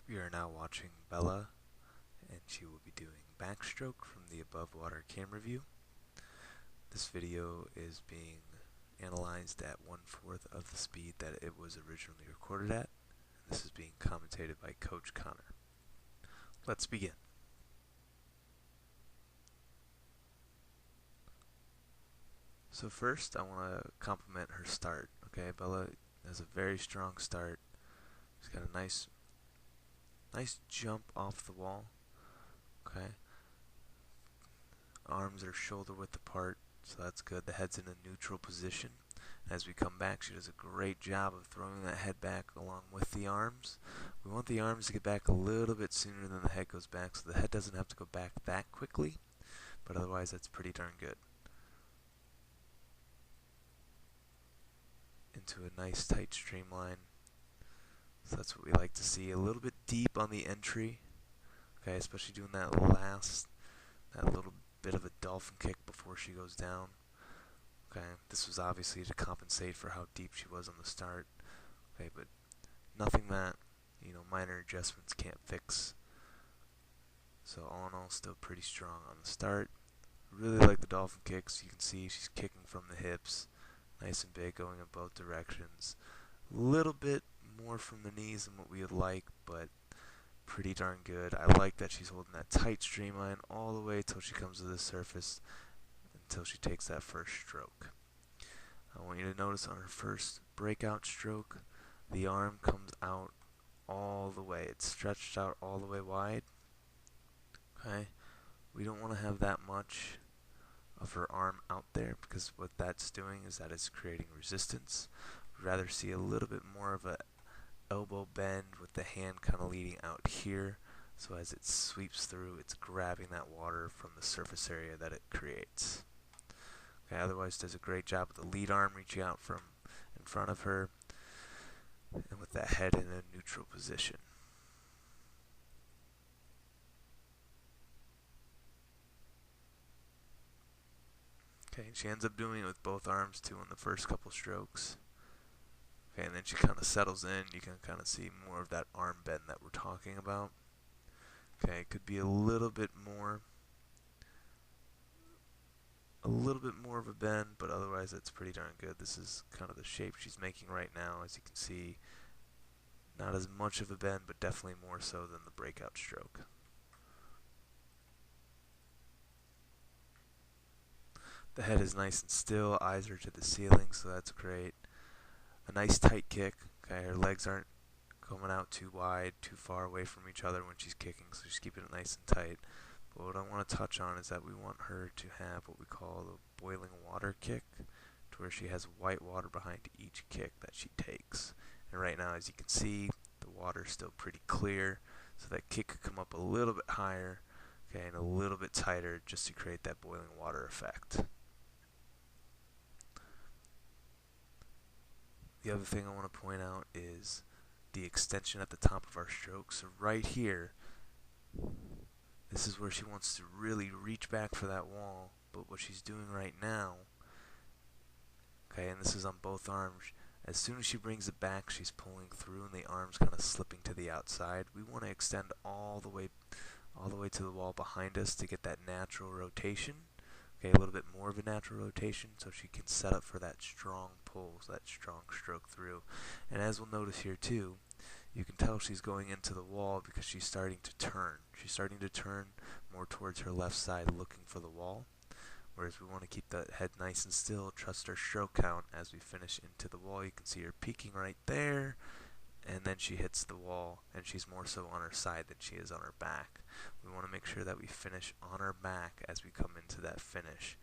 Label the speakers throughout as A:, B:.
A: We are now watching Bella, and she will be doing backstroke from the above water camera view. This video is being analyzed at 1/4 of the speed that it was originally recorded at. This is being commentated by Coach Connor. Let's begin. So first, I want to compliment her start. Okay, Bella has a very strong start. She's got a nice jump off the wall. Okay, arms are shoulder width apart, so that's good. The head's in a neutral position. As we come back, she does a great job of throwing that head back along with the arms. We want the arms to get back a little bit sooner than the head goes back, so the head doesn't have to go back that quickly, but otherwise that's pretty darn good. Into a nice tight streamline. So that's what we like to see. A little bit deep on the entry. Okay, especially doing that little bit of a dolphin kick before she goes down. Okay, this was obviously to compensate for how deep she was on the start. Okay, but nothing that, minor adjustments can't fix. So all in all, still pretty strong on the start. Really like the dolphin kicks. You can see she's kicking from the hips. Nice and big, going in both directions. A little bit more from the knees than what we would like, but pretty darn good. I like that she's holding that tight streamline all the way till she comes to the surface, until she takes that first stroke. I want you to notice on her first breakout stroke, the arm comes out all the way. It's stretched out all the way wide. Okay, we don't want to have that much of her arm out there, because what that's doing is that it's creating resistance. We'd rather see a little bit more of a elbow bend with the hand kind of leading out here, so as it sweeps through, it's grabbing that water from the surface area that it creates. Okay, otherwise does a great job with the lead arm reaching out from in front of her, and with that head in a neutral position. Okay, and she ends up doing it with both arms too on the first couple strokes. Okay, and then she kind of settles in. You can kind of see more of that arm bend that we're talking about. Okay, it could be a little bit more of a bend, but otherwise it's pretty darn good. This is kind of the shape she's making right now. As you can see, not as much of a bend, but definitely more so than the breakout stroke. The head is nice and still, eyes are to the ceiling, so that's great. A nice tight kick. Okay, her legs aren't coming out too wide, too far away from each other when she's kicking, so she's keeping it nice and tight. But what I want to touch on is that we want her to have what we call the boiling water kick, to where she has white water behind each kick that she takes. And right now, as you can see, the water's still pretty clear, so that kick could come up a little bit higher, okay, and a little bit tighter, just to create that boiling water effect. The other thing I want to point out is the extension at the top of our stroke. So right here, this is where she wants to really reach back for that wall, but what she's doing right now, okay, and this is on both arms, as soon as she brings it back, she's pulling through and the arm's kind of slipping to the outside. We want to extend all the way to the wall behind us to get that natural rotation. Okay, a little bit more of a natural rotation, so she can set up for that strong pull, that strong stroke through. And as we'll notice here too, you can tell she's going into the wall because she's starting to turn. She's starting to turn more towards her left side, looking for the wall. Whereas we want to keep that head nice and still, trust our stroke count as we finish into the wall. You can see her peaking right there, and then she hits the wall, and she's more so on her side than she is on her back. We want to make sure that we finish on our back as we come into that finish,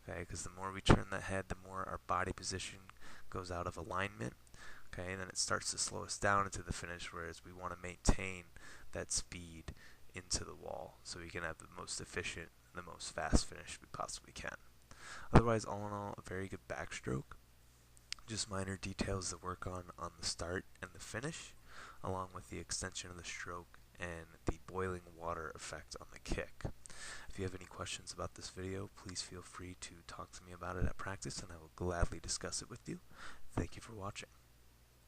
A: okay, because the more we turn that head, the more our body position goes out of alignment, okay, and then it starts to slow us down into the finish, whereas we want to maintain that speed into the wall so we can have the most efficient and the most fast finish we possibly can. Otherwise, all in all, a very good backstroke. Just minor details to work on the start and the finish, along with the extension of the stroke and the boiling water effect on the kick. If you have any questions about this video, please feel free to talk to me about it at practice, and I will gladly discuss it with you. Thank you for watching.